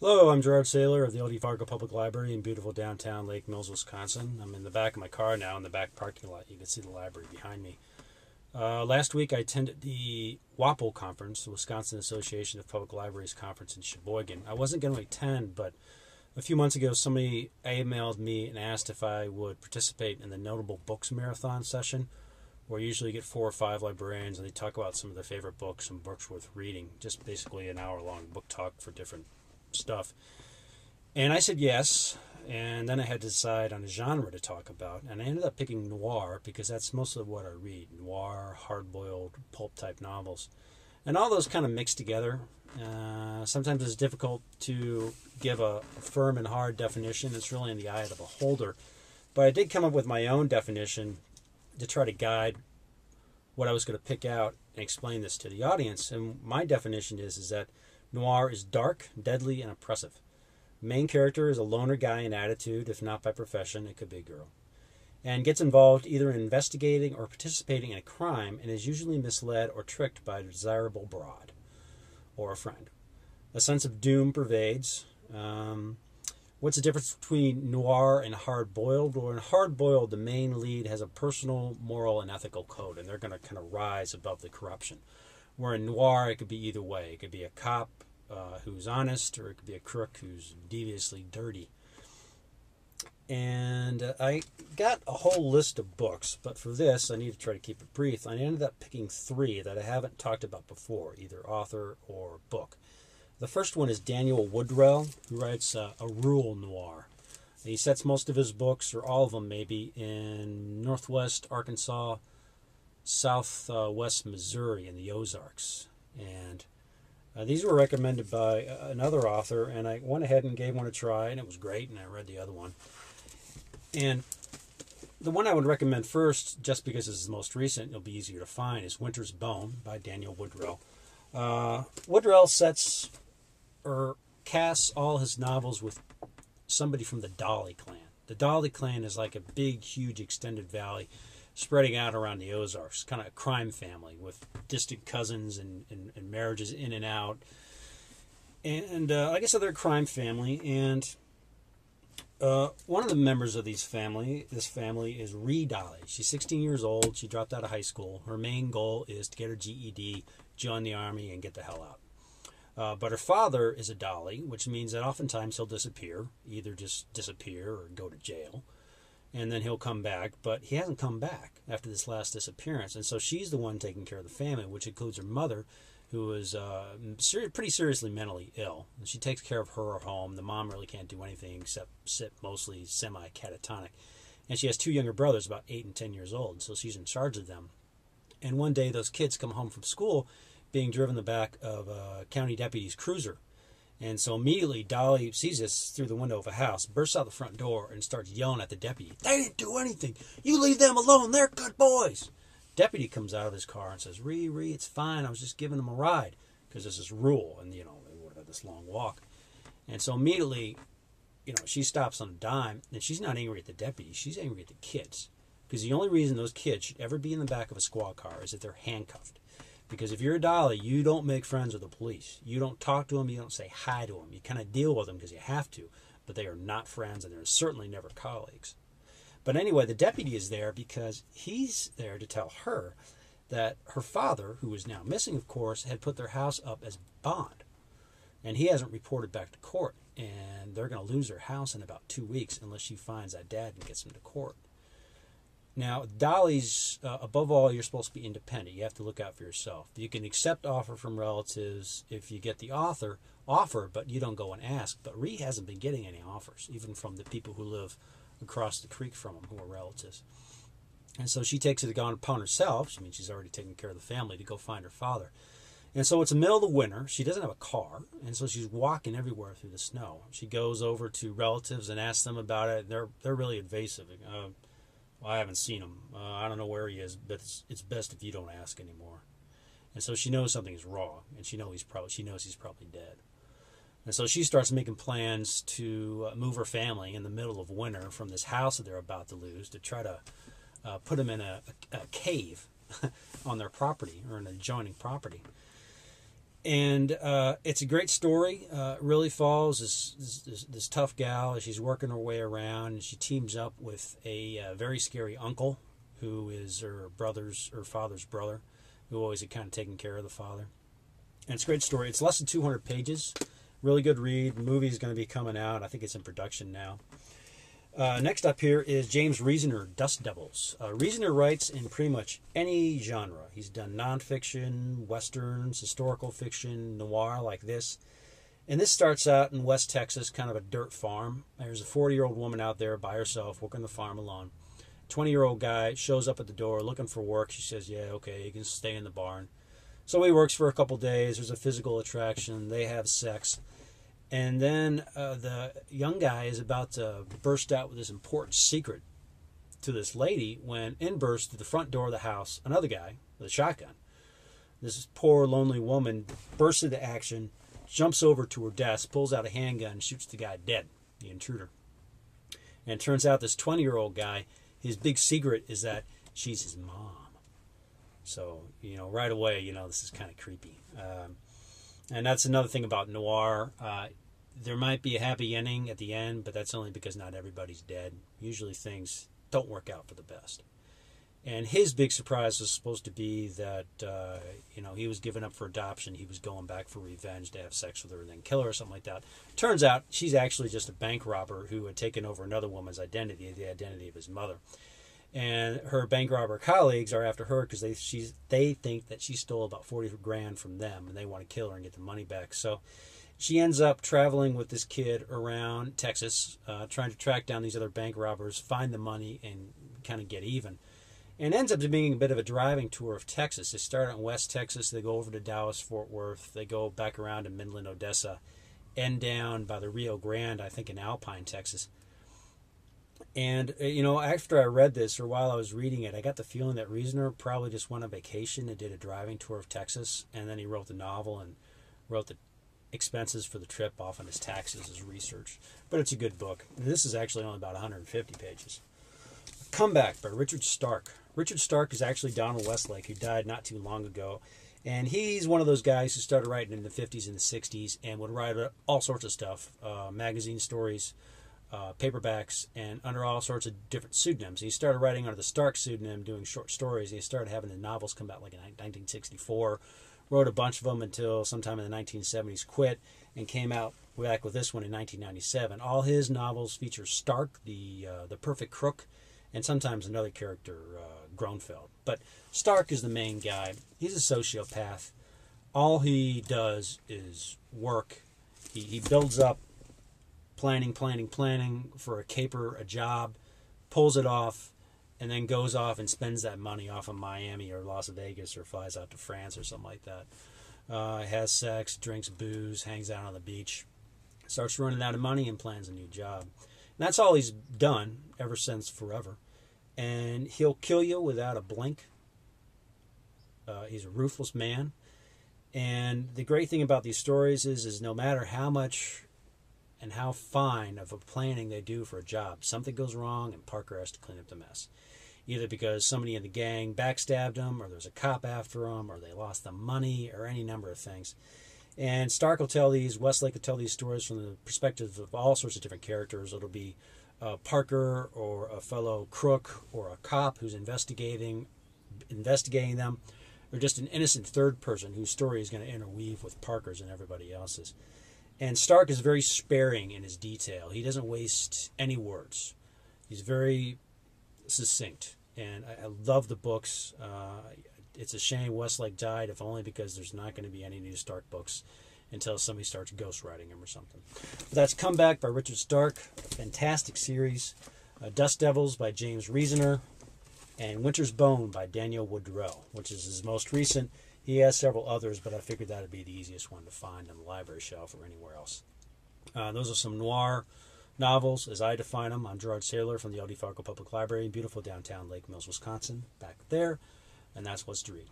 Hello, I'm Gerard Saylor of the L.D. Fargo Public Library in beautiful downtown Lake Mills, Wisconsin. I'm in the back of my car now in the back parking lot. You can see the library behind me. Last week I attended the WAPL conference, the Wisconsin Association of Public Libraries conference in Sheboygan. I wasn't going to attend, but a few months ago somebody emailed me and asked if I would participate in the Notable Books Marathon session, where you usually get 4 or 5 librarians and they talk about some of their favorite books and books worth reading. Just basically an hour-long book talk for different stuff. And I said yes, and then I had to decide on a genre to talk about, and I ended up picking noir because that's most of what I read. Noir, hard-boiled, pulp-type novels. And all those kind of mix together. Sometimes it's difficult to give a firm and hard definition. It's really in the eye of the beholder. But I did come up with my own definition to try to guide what I was going to pick out and explain this to the audience. And my definition is that noir is dark, deadly, and oppressive. Main character is a loner guy in attitude, if not by profession, it could be a girl, and gets involved either in investigating or participating in a crime and is usually misled or tricked by a desirable broad or a friend. A sense of doom pervades. What's the difference between noir and hard-boiled? Well, in hard-boiled, the main lead has a personal, moral, and ethical code, and they're going to kind of rise above the corruption. Where in noir, it could be either way. It could be a cop who's honest, or it could be a crook who's deviously dirty. And I got a whole list of books, but for this, I need to try to keep it brief. I ended up picking 3 that I haven't talked about before, either author or book. The first one is Daniel Woodrell, who writes a rural noir. He sets most of his books, or all of them maybe, in northwest Arkansas, southwest Missouri, in the Ozarks. And these were recommended by another author, and I went ahead and gave one a try, and it was great, and I read the other one. And the one I would recommend first, just because this is the most recent, it'll be easier to find, is Winter's Bone by Daniel Woodrell. Woodrell sets or casts all his novels with somebody from the Dolly clan. The Dolly clan is like a big, huge, extended valley spreading out around the Ozarks, kind of a crime family with distant cousins and marriages in and out. And like I said, they're a crime family. And one of the members of this family is Ree Dolly. She's 16 years old. She dropped out of high school. Her main goal is to get her GED, join the Army, and get the hell out. But her father is a Dolly, which means that oftentimes he'll disappear, either just disappear or go to jail. And then he'll come back, but he hasn't come back after this last disappearance. And so she's the one taking care of the family, which includes her mother, who is pretty seriously mentally ill. And she takes care of her at home. The mom really can't do anything except sit mostly semi-catatonic. And she has 2 younger brothers, about 8 and 10 years old, so she's in charge of them. And one day those kids come home from school being driven in the back of a county deputy's cruiser. And so immediately Dolly sees this through the window of a house, bursts out the front door, and starts yelling at the deputy. "They didn't do anything. You leave them alone. They're good boys." Deputy comes out of his car and says, Ree, it's fine. I was just giving them a ride. Because this is rural, and, they would have had this long walk. And so immediately, she stops on a dime, and she's not angry at the deputy. She's angry at the kids. Because the only reason those kids should ever be in the back of a squad car is if they're handcuffed. Because if you're a Dolly, you don't make friends with the police. You don't talk to them. You don't say hi to them. You kind of deal with them because you have to. But they are not friends, and they're certainly never colleagues. But anyway, the deputy is there because he's there to tell her that her father, who is now missing, of course, had put their house up as bond. And he hasn't reported back to court. And they're going to lose their house in about 2 weeks unless she finds that dad and gets him to court. Now, Dolly's, above all, you're supposed to be independent. You have to look out for yourself. You can accept offer from relatives if you get the offer, but you don't go and ask. But Ree hasn't been getting any offers, even from the people who live across the creek from them, who are relatives. And so she takes it upon herself. I mean, she's already taken care of the family, to go find her father. And so it's the middle of the winter. She doesn't have a car, and so she's walking everywhere through the snow. She goes over to relatives and asks them about it. They're really evasive. Well, I haven't seen him. I don't know where he is, but it's best if you don't ask anymore. And so she knows something's wrong, and she knows he's probably dead. And so she starts making plans to move her family in the middle of winter from this house that they're about to lose to try to put them in a cave on their property or an adjoining property. And it's a great story. It really follows this tough gal as she's working her way around, and she teams up with a very scary uncle who is her father's brother, who always had kind of taken care of the father. And it's a great story. It's less than 200 pages. Really good read. The movie is going to be coming out. I think it's in production now. Next up here is James Reasoner, Dust Devils. Reasoner writes in pretty much any genre. He's done nonfiction, westerns, historical fiction, noir like this. And this starts out in West Texas, kind of a dirt farm. There's a 40-year-old woman out there by herself working the farm alone. 20-year-old guy shows up at the door looking for work. She says, yeah, okay, you can stay in the barn. So he works for a couple days. There's a physical attraction. They have sex. And then the young guy is about to burst out with this important secret to this lady when in bursts through the front door of the house another guy with a shotgun. This poor, lonely woman bursts into action, jumps over to her desk, pulls out a handgun, and shoots the guy dead, the intruder. And it turns out this 20-year-old guy, his big secret is that she's his mom. So, right away, this is kind of creepy. And that's another thing about noir. There might be a happy ending at the end, but that's only because not everybody's dead. Usually things don't work out for the best. And his big surprise was supposed to be that, he was given up for adoption. He was going back for revenge to have sex with her and then kill her or something like that. Turns out she's actually just a bank robber who had taken over another woman's identity, the identity of his mother. And her bank robber colleagues are after her because they think that she stole about 40 grand from them, and they want to kill her and get the money back. So she ends up traveling with this kid around Texas, trying to track down these other bank robbers, find the money, and kind of get even. And ends up being a bit of a driving tour of Texas. They start out in West Texas, they go over to Dallas, Fort Worth, they go back around to Midland, Odessa, end down by the Rio Grande, I think in Alpine, Texas. And, after I read this, or while I was reading it, I got the feeling that Reasoner probably just went on vacation and did a driving tour of Texas, and then he wrote the novel and wrote the expenses for the trip off on his taxes as research. But it's a good book. This is actually only about 150 pages. Comeback by Richard Stark. Richard Stark is actually Donald Westlake, who died not too long ago. And he's one of those guys who started writing in the 50s and the 60s and would write all sorts of stuff, magazine stories, paperbacks, and under all sorts of different pseudonyms. He started writing under the Stark pseudonym, doing short stories. He started having the novels come out like in 1964. Wrote a bunch of them until sometime in the 1970s, quit, and came out back with this one in 1997. All his novels feature Stark, the perfect crook, and sometimes another character, Gronfeld. But Stark is the main guy. He's a sociopath. All he does is work. He builds up planning for a caper, a job, pulls it off, and then goes off and spends that money off of Miami or Las Vegas or flies out to France or something like that. Has sex, drinks booze, hangs out on the beach, starts running out of money and plans a new job. And that's all he's done ever since forever. And he'll kill you without a blink. He's a ruthless man. And the great thing about these stories is no matter how much and how fine of a planning they do for a job, something goes wrong and Parker has to clean up the mess. Either because somebody in the gang backstabbed him, or there's a cop after him, or they lost the money, or any number of things. And Stark will tell these, Westlake will tell these stories from the perspective of all sorts of different characters. It'll be Parker, or a fellow crook, or a cop who's investigating them, or just an innocent third person whose story is going to interweave with Parker's and everybody else's. And Stark is very sparing in his detail. He doesn't waste any words. He's very succinct. And I love the books. It's a shame Westlake died, if only because there's not going to be any new Stark books until somebody starts ghostwriting him or something. But that's Comeback by Richard Stark. Fantastic series. Dust Devils by James Reasoner. And Winter's Bone by Daniel Woodrell, which is his most recent. He has several others, but I figured that would be the easiest one to find on the library shelf or anywhere else. Those are some noir novels, as I define them. I'm Gerard Saylor from the L.D. Fargo Public Library in beautiful downtown Lake Mills, Wisconsin, back there, and that's what's to read.